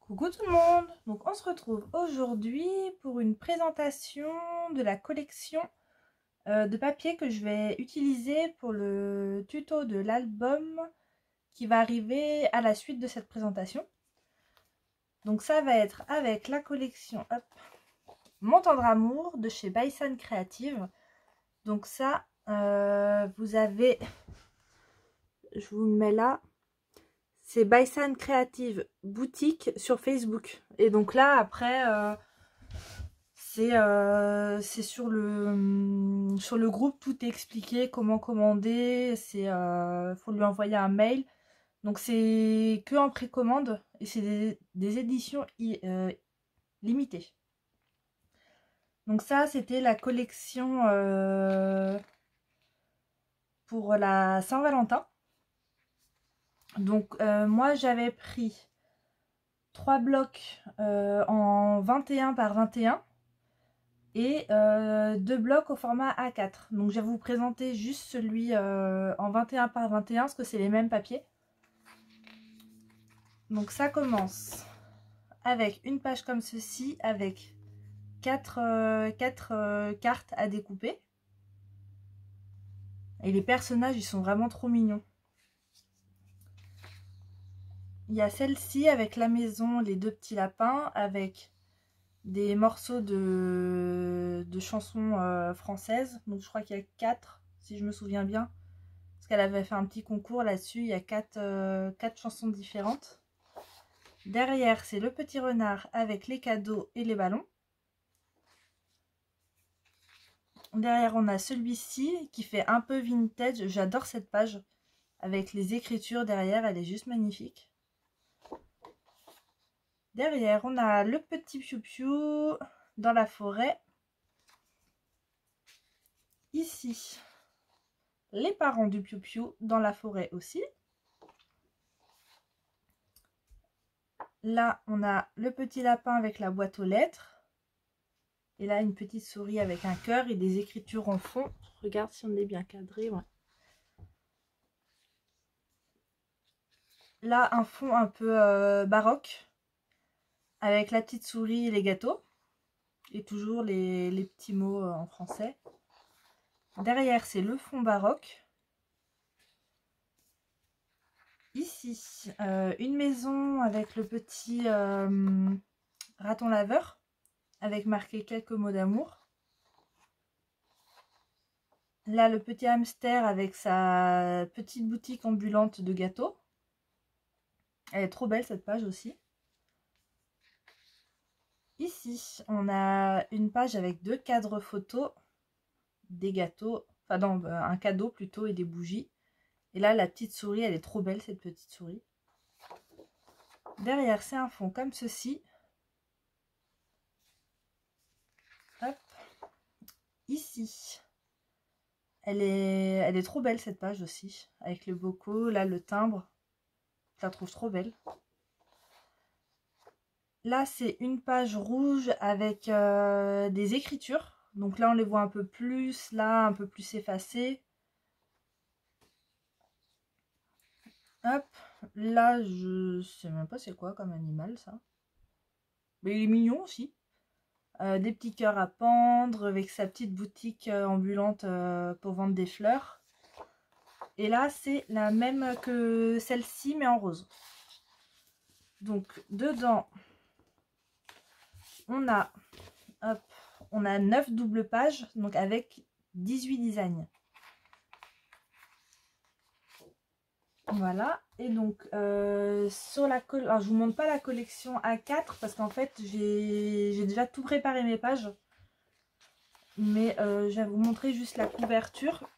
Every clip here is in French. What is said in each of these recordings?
Coucou tout le monde, donc on se retrouve aujourd'hui pour une présentation de la collection de papier que je vais utiliser pour le tuto de l'album qui va arriver à la suite de cette présentation. Donc ça va être avec la collection Mon tendre amour de chez Baisan Creative. Donc ça, vous avez, je vous le mets là. C'est Baisan Creative Boutique sur Facebook. Et donc là, après, c'est sur le groupe, tout est expliqué, comment commander. Faut lui envoyer un mail. Donc c'est que en précommande et c'est des éditions limitées. Donc ça, c'était la collection pour la Saint-Valentin. Donc moi j'avais pris 3 blocs en 21 par 21 et 2 blocs au format A4. Donc je vais vous présenter juste celui en 21 par 21 parce que c'est les mêmes papiers. Donc ça commence avec une page comme ceci avec 4 cartes à découper. Et les personnages ils sont vraiment trop mignons. Il y a celle-ci avec la maison, les 2 petits lapins, avec des morceaux de chansons françaises. Donc je crois qu'il y a 4, si je me souviens bien. Parce qu'elle avait fait un petit concours là-dessus. Il y a 4 chansons différentes. Derrière, c'est le petit renard avec les cadeaux et les ballons. Derrière, on a celui-ci qui fait un peu vintage. J'adore cette page. Avec les écritures derrière, elle est juste magnifique. Derrière, on a le petit piou-piou dans la forêt. Ici, les parents du piou-piou dans la forêt aussi. Là, on a le petit lapin avec la boîte aux lettres. Et là, une petite souris avec un cœur et des écritures en fond. Regarde si on est bien cadré. Ouais. Là, un fond un peu baroque. Avec la petite souris et les gâteaux. Et toujours les petits mots en français. Derrière, c'est le fond baroque. Ici, une maison avec le petit raton laveur. Avec marqué quelques mots d'amour. Là, le petit hamster avec sa petite boutique ambulante de gâteaux. Elle est trop belle cette page aussi. Ici, on a une page avec 2 cadres photos, des gâteaux, enfin non, un cadeau plutôt et des bougies. Et là, la petite souris, elle est trop belle cette petite souris. Derrière, c'est un fond comme ceci. Hop. Ici, elle est trop belle cette page aussi, avec les bocaux, là le timbre. Je la trouve trop belle. Là, c'est une page rouge avec des écritures. Donc là, on les voit un peu plus. Là, un peu plus effacées. Hop. Là, je sais même pas c'est quoi comme animal, ça. Mais il est mignon aussi. Des petits cœurs à pendre avec sa petite boutique ambulante pour vendre des fleurs. Et là, c'est la même que celle-ci, mais en rose. Donc, dedans... On a 9 doubles pages, donc avec 18 designs. Voilà, et donc sur la alors je vous montre pas la collection A4 parce qu'en fait j'ai déjà tout préparé mes pages. Mais je vais vous montrer juste la couverture.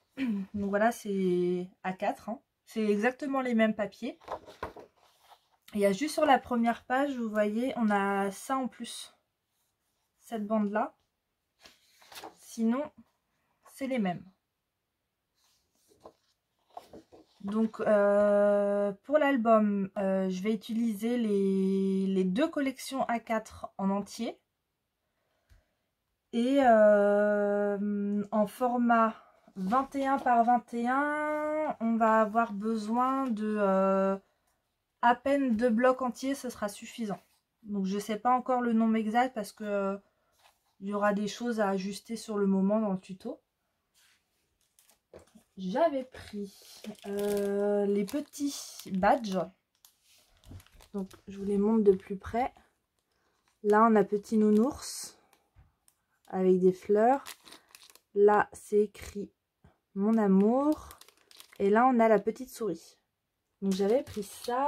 Donc voilà, c'est A4, hein. C'est exactement les mêmes papiers. Il y a juste sur la première page, vous voyez, on a ça en plus. Cette bande là. Sinon, c'est les mêmes. Donc pour l'album, je vais utiliser les 2 collections A4 en entier. Et en format 21 par 21, on va avoir besoin de à peine 2 blocs entiers, ce sera suffisant. Donc je sais pas encore le nombre exact parce que il y aura des choses à ajuster sur le moment dans le tuto. J'avais pris les petits badges. Donc je vous les montre de plus près. Là on a petit nounours avec des fleurs. Là c'est écrit mon amour. Et là on a la petite souris. Donc j'avais pris ça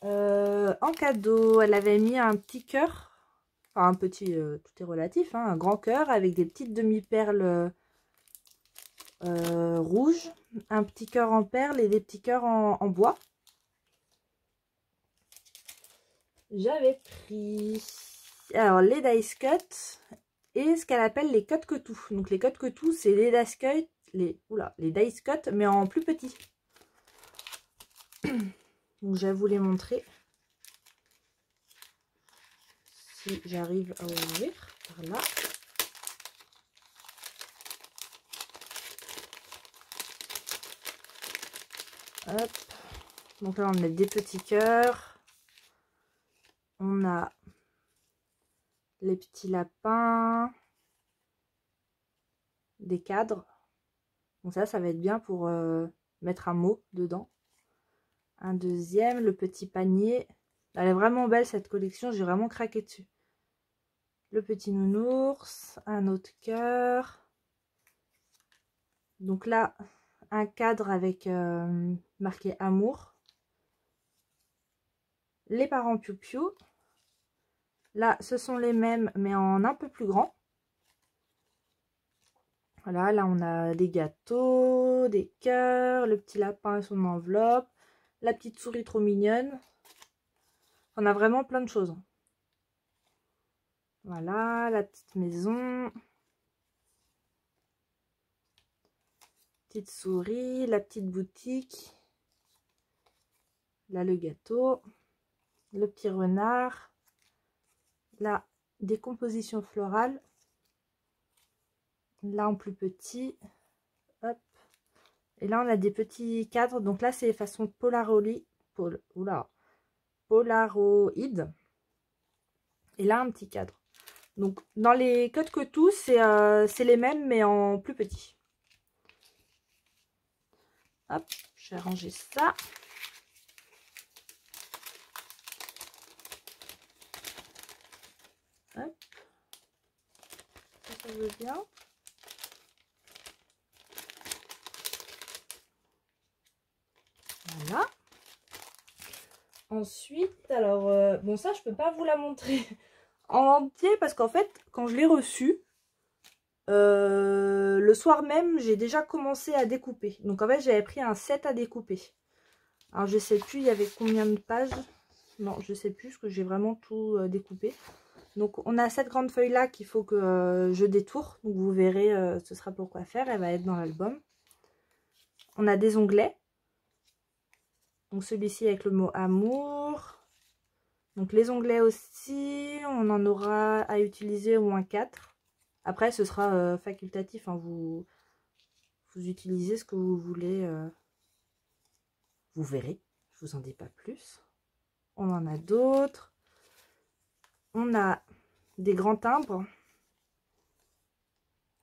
en cadeau. Elle avait mis un petit cœur. Enfin un petit, tout est relatif, hein, un grand cœur avec des petites demi-perles rouges. Un petit cœur en perles et des petits cœurs en bois. J'avais pris alors les dice cut et ce qu'elle appelle les cut que tout. Donc les cut que tout, c'est les dice cut, les dice cut mais en plus petit. Donc je vais vous les montrer si j'arrive à ouvrir par là. Hop. Donc là on a des petits cœurs. On a les petits lapins, des cadres. Donc ça va être bien pour mettre un mot dedans. Un deuxième, le petit panier. Elle est vraiment belle cette collection, j'ai vraiment craqué dessus. Le petit nounours, un autre cœur. Donc là, un cadre avec marqué amour. Les parents Piou Piou. Là, ce sont les mêmes, mais en un peu plus grand. Voilà, là on a des gâteaux, des cœurs, le petit lapin et son enveloppe, la petite souris trop mignonne. On a vraiment plein de choses. Voilà, la petite maison. Petite souris, la petite boutique. Là le gâteau, le petit renard. Là, des compositions florales. Là en plus petit. Hop. Et là on a des petits cadres. Donc là c'est façon Polaroid. Polaroid. Et là un petit cadre. Donc dans les codes que tout, c'est les mêmes mais en plus petit. Hop, je vais ranger ça. Hop. Ça veut bien. Voilà. Ensuite, alors, bon ça je peux pas vous la montrer en entier parce qu'en fait, quand je l'ai reçu, le soir même, j'ai déjà commencé à découper. Donc en fait, j'avais pris un set à découper. Alors je sais plus, il y avait combien de pages. Non, je sais plus parce que j'ai vraiment tout découpé. Donc on a cette grande feuille là qu'il faut que je détourne. Donc vous verrez, ce sera pour quoi faire. Elle va être dans l'album. On a des onglets. Donc celui-ci avec le mot amour. Donc les onglets aussi, on en aura à utiliser au moins 4. Après ce sera facultatif, hein, vous utilisez ce que vous voulez. Vous verrez, je vous en dis pas plus. On en a d'autres. On a des grands timbres.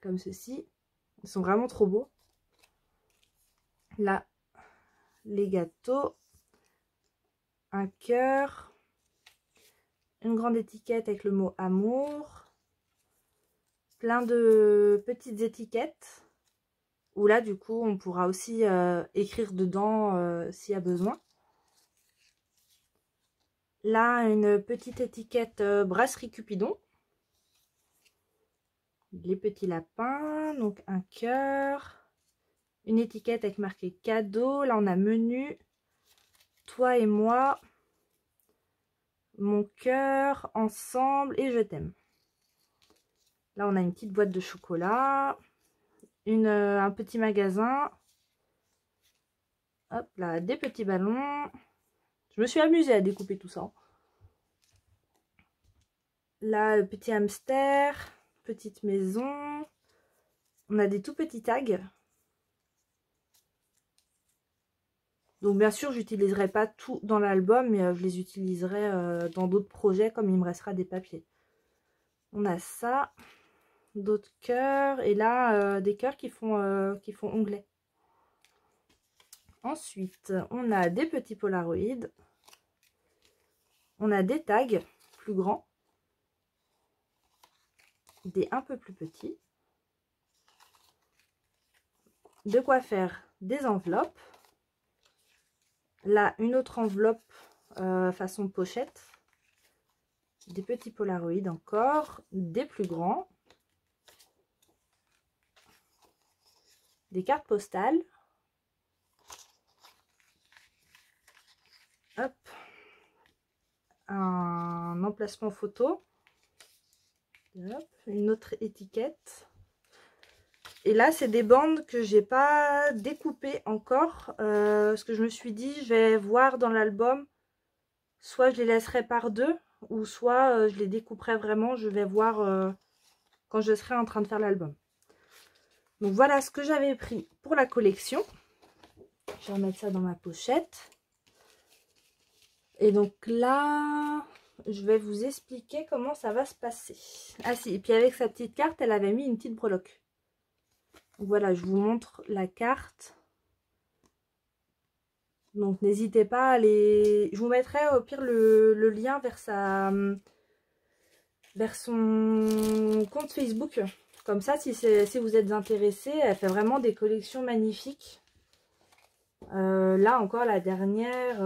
Comme ceci. Ils sont vraiment trop beaux. Là, les gâteaux. Un cœur. Une grande étiquette avec le mot amour. Plein de petites étiquettes. Où là, du coup, on pourra aussi écrire dedans s'il y a besoin. Là, une petite étiquette brasserie Cupidon. Les petits lapins, donc un cœur. Une étiquette avec marqué cadeau. Là, on a menu. Toi et moi. Mon cœur, ensemble et je t'aime. Là, on a une petite boîte de chocolat. Un petit magasin. Hop là, des petits ballons. Je me suis amusée à découper tout ça. Là, le petit hamster. Petite maison. On a des tout petits tags. Donc bien sûr, j'utiliserai pas tout dans l'album, mais je les utiliserai dans d'autres projets comme il me restera des papiers. On a ça, d'autres cœurs, et là des cœurs qui font onglet. Ensuite, on a des petits polaroïdes. On a des tags plus grands, des un peu plus petits. De quoi faire des enveloppes. Là, une autre enveloppe façon pochette. Des petits polaroïdes encore, des plus grands. Des cartes postales. Hop. Un emplacement photo. Hop. Une autre étiquette. Et là, c'est des bandes que j'ai pas découpées encore. Parce que je me suis dit, je vais voir dans l'album. Soit je les laisserai par deux, ou soit je les découperai vraiment. Je vais voir quand je serai en train de faire l'album. Donc voilà ce que j'avais pris pour la collection. Je vais remettre ça dans ma pochette. Et donc là, je vais vous expliquer comment ça va se passer. Ah si, et puis avec sa petite carte, elle avait mis une petite breloque. Donc voilà, je vous montre la carte. Donc n'hésitez pas à aller... Je vous mettrai au pire le lien vers son compte Facebook. Comme ça, si vous êtes intéressés, elle fait vraiment des collections magnifiques. Là encore, la dernière,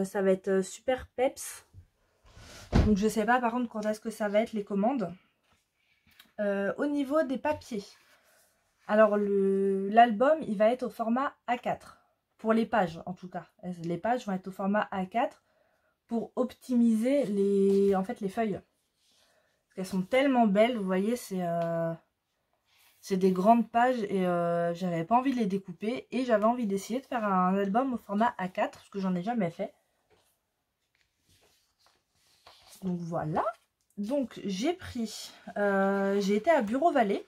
ça va être super peps. Donc je sais pas par contre quand est-ce que ça va être les commandes. Au niveau des papiers. Alors l'album, il va être au format A4. Pour les pages en tout cas. Les pages vont être au format A4 pour optimiser les feuilles. Parce qu'elles sont tellement belles, vous voyez, c'est des grandes pages et j'avais pas envie de les découper. Et j'avais envie d'essayer de faire un album au format A4, parce que j'en ai jamais fait. Donc voilà. Donc j'ai j'ai été à Bureau Vallée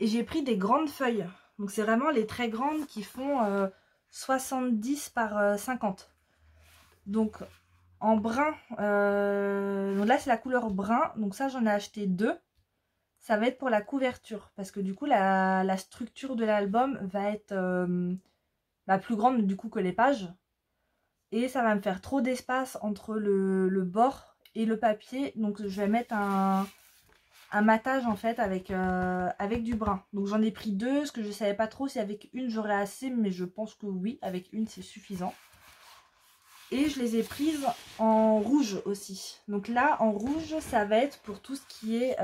et j'ai pris des grandes feuilles. Donc c'est vraiment les très grandes qui font 70 par 50. Donc en brun, donc là c'est la couleur brun, donc ça j'en ai acheté 2. Ça va être pour la couverture, parce que du coup la structure de l'album va être plus grande du coup que les pages. Et ça va me faire trop d'espace entre le bord et le papier, donc je vais mettre un matage en fait avec du brun. Donc j'en ai pris 2, parce que je savais pas trop si avec une j'aurais assez, mais je pense que oui, avec une c'est suffisant. Et je les ai prises en rouge aussi. Donc là, en rouge, ça va être pour tout ce qui est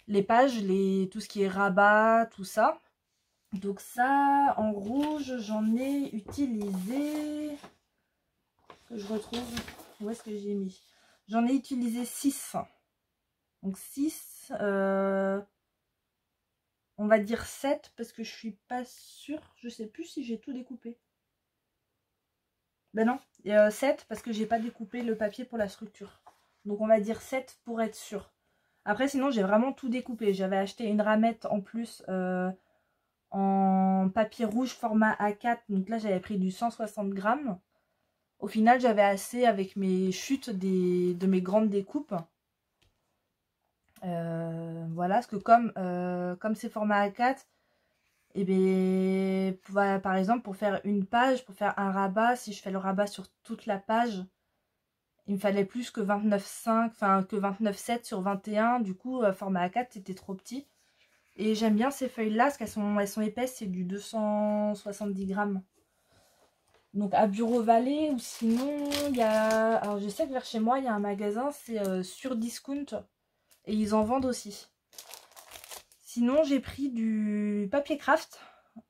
les pages, tout ce qui est rabat, tout ça. Donc ça, en rouge, j'en ai utilisé... Que je retrouve... Où est-ce que j'ai mis? J'en ai utilisé 6. Donc 6... on va dire 7, parce que je suis pas sûre. Je sais plus si j'ai tout découpé. Ben non, 7 parce que j'ai pas découpé le papier pour la structure. Donc on va dire 7 pour être sûr. Après sinon j'ai vraiment tout découpé. J'avais acheté une ramette en plus en papier rouge format A4. Donc là j'avais pris du 160 grammes. Au final j'avais assez avec mes chutes de mes grandes découpes. Voilà, parce que comme c'est format A4, et bien, par exemple, pour faire une page, pour faire un rabat, si je fais le rabat sur toute la page, il me fallait plus que 29,5, enfin que 29,7 sur 21. Du coup, format A4, c'était trop petit. Et j'aime bien ces feuilles-là, parce elles sont épaisses, c'est du 270 grammes. Donc à Bureau Vallée, ou sinon, il y a... Alors je sais que vers chez moi, il y a un magasin, c'est sur Discount, et ils en vendent aussi. Sinon, j'ai pris du papier craft.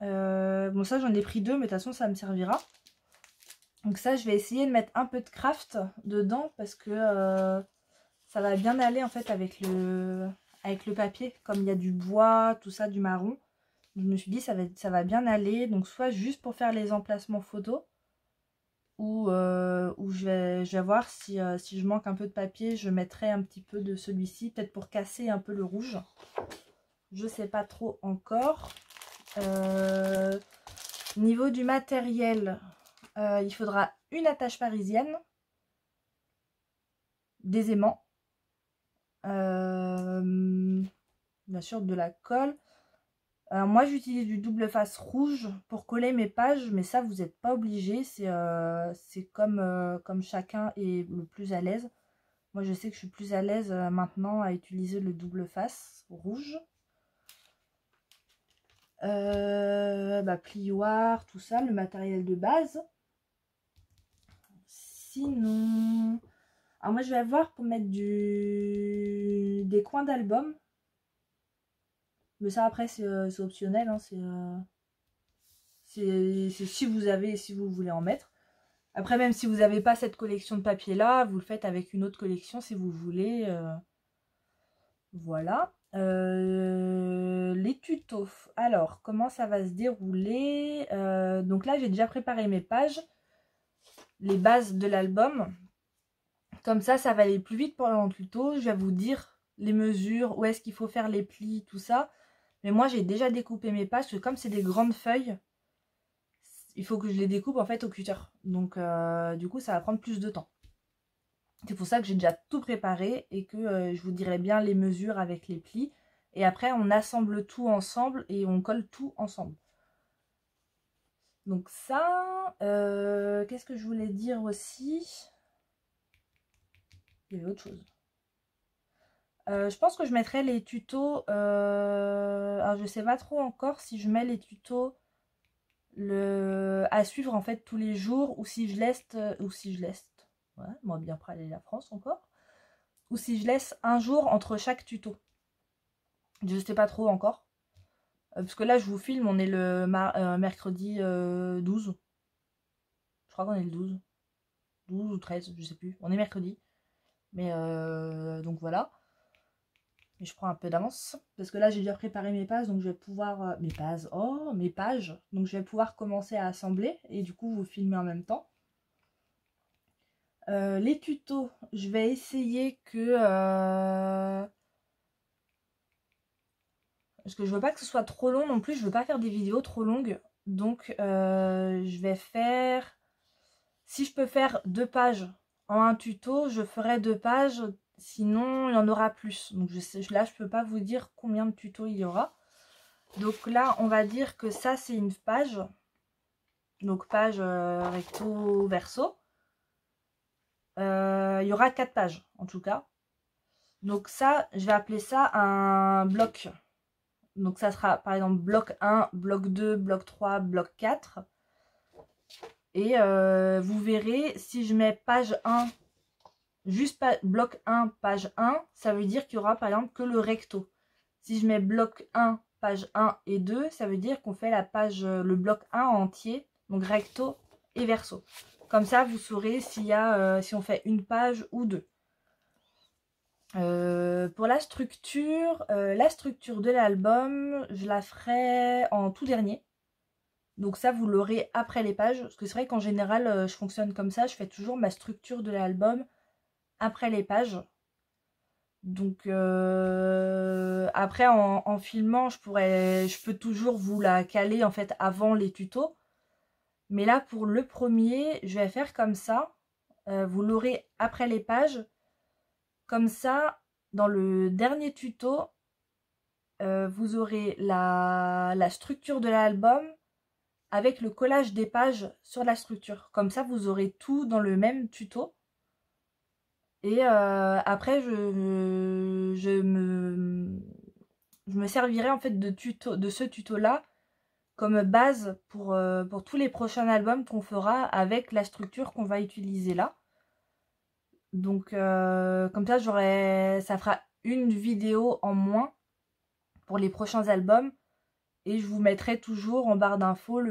Bon, ça, j'en ai pris 2, mais de toute façon, ça me servira. Donc ça, je vais essayer de mettre un peu de craft dedans parce que ça va bien aller en fait avec le papier. Comme il y a du bois, tout ça, du marron. Je me suis dit, ça va bien aller. Donc soit juste pour faire les emplacements photos. Ou je vais voir si je manque un peu de papier. Je mettrai un petit peu de celui-ci. Peut-être pour casser un peu le rouge. Je sais pas trop encore. Niveau du matériel, il faudra une attache parisienne, des aimants, bien sûr de la colle. Moi j'utilise du double face rouge pour coller mes pages, mais ça vous n'êtes pas obligé, c'est comme chacun est le plus à l'aise. Moi je sais que je suis plus à l'aise maintenant à utiliser le double face rouge. Plioir, tout ça, le matériel de base. Sinon, alors moi je vais voir pour mettre des coins d'album. Mais ça après c'est optionnel, hein, c'est si vous avez, si vous voulez en mettre. Après même si vous n'avez pas cette collection de papier là, vous le faites avec une autre collection si vous voulez. Voilà. Les tutos. Alors comment ça va se dérouler? Donc là j'ai déjà préparé mes pages, les bases de l'album. Comme ça va aller plus vite pendant le tuto. Je vais vous dire les mesures, où est-ce qu'il faut faire les plis, tout ça. Mais moi, j'ai déjà découpé mes pages, parce que comme c'est des grandes feuilles, il faut que je les découpe en fait au cutter. Donc, du coup, ça va prendre plus de temps. C'est pour ça que j'ai déjà tout préparé et que je vous dirai bien les mesures avec les plis. Et après, on assemble tout ensemble et on colle tout ensemble. Donc ça, qu'est-ce que je voulais dire aussi? Il y avait autre chose. Je pense que je mettrai les tutos. Alors je sais pas trop encore si je mets les tutos à suivre en fait tous les jours ou si je laisse ouais, moi bien près aller la France encore, ou si je laisse un jour entre chaque tuto. Je sais pas trop encore. Parce que là je vous filme, on est le mercredi 12. Je crois qu'on est le 12 ou 13, je sais plus. On est mercredi. Mais donc voilà. Et je prends un peu d'avance parce que là j'ai déjà préparé mes pages, donc je vais pouvoir mes pages, donc je vais pouvoir commencer à assembler et du coup vous filmer en même temps. Les tutos, je vais essayer que parce que je veux pas que ce soit trop long non plus, je veux pas faire des vidéos trop longues, donc je vais faire, si je peux faire 2 pages en un tuto, je ferai 2 pages. Sinon, il y en aura plus. Donc là, je peux pas vous dire combien de tutos il y aura. Donc là, on va dire que ça, c'est une page. Donc page recto verso. Il y aura 4 pages, en tout cas. Donc ça, je vais appeler ça un bloc. Donc ça sera, par exemple, bloc 1, bloc 2, bloc 3, bloc 4. Et vous verrez, si je mets page 1... juste bloc 1, page 1, ça veut dire qu'il y aura par exemple que le recto. Si je mets bloc 1, page 1 et 2, ça veut dire qu'on fait la page, le bloc 1 entier, donc recto et verso. Comme ça, vous saurez s'il y a, si on fait une page ou 2. Pour la structure de l'album, je la ferai en tout dernier. Donc ça, vous l'aurez après les pages. Parce que c'est vrai qu'en général, je fonctionne comme ça. Je fais toujours ma structure de l'album après les pages. Donc après en filmant je peux toujours vous la caler en fait avant les tutos, mais là pour le premier je vais faire comme ça. Vous l'aurez après les pages, comme ça dans le dernier tuto vous aurez la structure de l'album avec le collage des pages sur la structure, comme ça vous aurez tout dans le même tuto. Et après, je me servirai en fait de ce tuto-là comme base pour tous les prochains albums qu'on fera avec la structure qu'on va utiliser là. Donc, comme ça, ça fera une vidéo en moins pour les prochains albums. Et je vous mettrai toujours en barre d'infos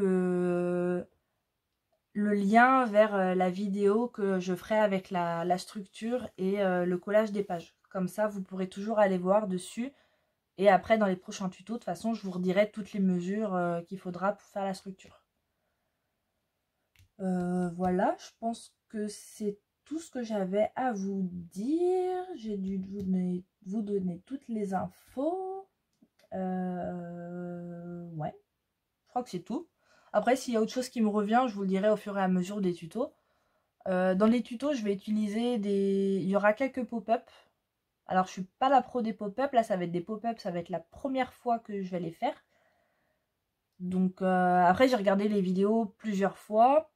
le lien vers la vidéo que je ferai avec la structure et le collage des pages. Comme ça, vous pourrez toujours aller voir dessus. Et après, dans les prochains tutos, de toute façon, je vous redirai toutes les mesures qu'il faudra pour faire la structure. Voilà, je pense que c'est tout ce que j'avais à vous dire. J'ai dû vous donner toutes les infos. Ouais, je crois que c'est tout. Après, s'il y a autre chose qui me revient, je vous le dirai au fur et à mesure des tutos. Dans les tutos, je vais utiliser des... Il y aura quelques pop-up. Alors, je suis pas la pro des pop-up. Là, ça va être des pop-up. Ça va être la première fois que je vais les faire. Donc, après, j'ai regardé les vidéos plusieurs fois.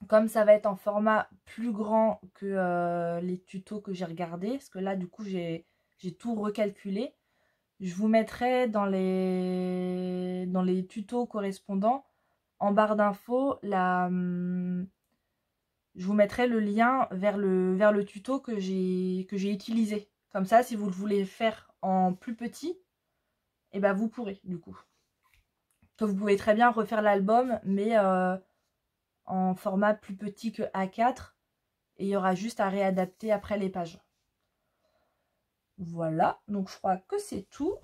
Comme ça va être en format plus grand que les tutos que j'ai regardés. Parce que là, du coup, j'ai tout recalculé. Je vous mettrai dans les tutos correspondants, en barre d'infos, je vous mettrai le lien vers le tuto que j'ai utilisé. Comme ça, si vous le voulez faire en plus petit, et ben vous pourrez du coup. Que vous pouvez très bien refaire l'album, mais en format plus petit que A4. Et il y aura juste à réadapter après les pages. Voilà, donc je crois que c'est tout.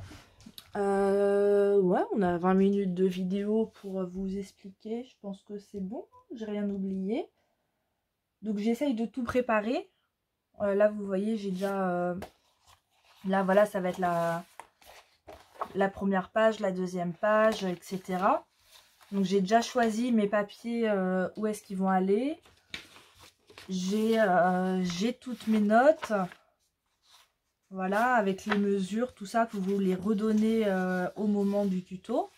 Ouais, on a 20 minutes de vidéo pour vous expliquer. Je pense que c'est bon, j'ai rien oublié. Donc j'essaye de tout préparer. Là, vous voyez, j'ai déjà... là, voilà, ça va être la première page, la deuxième page, etc. Donc j'ai déjà choisi mes papiers, où est-ce qu'ils vont aller. J'ai toutes mes notes. Voilà, avec les mesures, tout ça, que vous les redonnez au moment du tuto.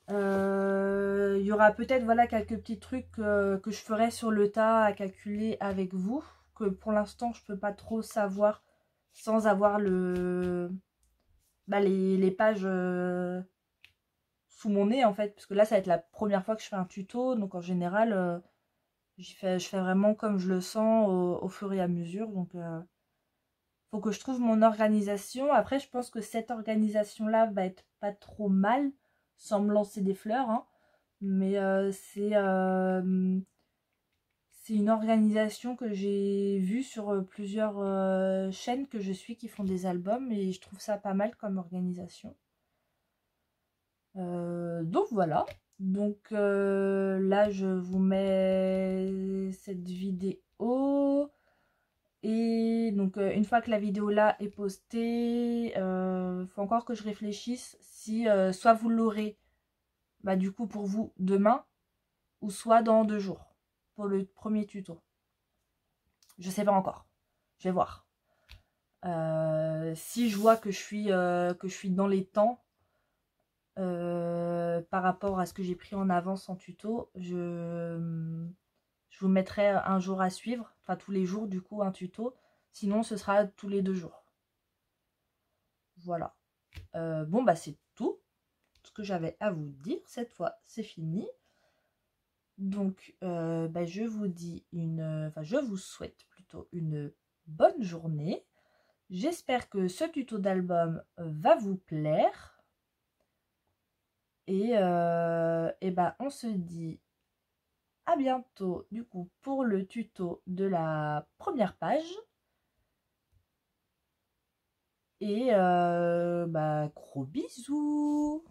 Il y aura peut-être voilà, quelques petits trucs que je ferai sur le tas à calculer avec vous. Que pour l'instant, je ne peux pas trop savoir sans avoir les pages sous mon nez en fait. Parce que là, ça va être la première fois que je fais un tuto. Donc en général, je fais vraiment comme je le sens au fur et à mesure. Donc faut que je trouve mon organisation. Après, je pense que cette organisation-là va être pas trop mal, sans me lancer des fleurs. Hein. Mais c'est une organisation que j'ai vue sur plusieurs chaînes que je suis qui font des albums. Et je trouve ça pas mal comme organisation. Donc voilà. Donc là, je vous mets cette vidéo. Et donc, une fois que la vidéo là est postée, faut encore que je réfléchisse si soit vous l'aurez, bah, du coup pour vous demain, ou soit dans 2 jours pour le premier tuto. Je sais pas encore. Je vais voir. Si je vois que je suis dans les temps par rapport à ce que j'ai pris en avance en tuto, je vous mettrai un jour à suivre, enfin tous les jours du coup un tuto. Sinon, ce sera tous les 2 jours. Voilà. Bon, bah c'est tout ce que j'avais à vous dire. Cette fois, c'est fini. Donc, bah, je vous dis enfin, je vous souhaite plutôt une bonne journée. J'espère que ce tuto d'album va vous plaire. Et bah, on se dit à bientôt, du coup, pour le tuto de la première page. Et bah, gros bisous!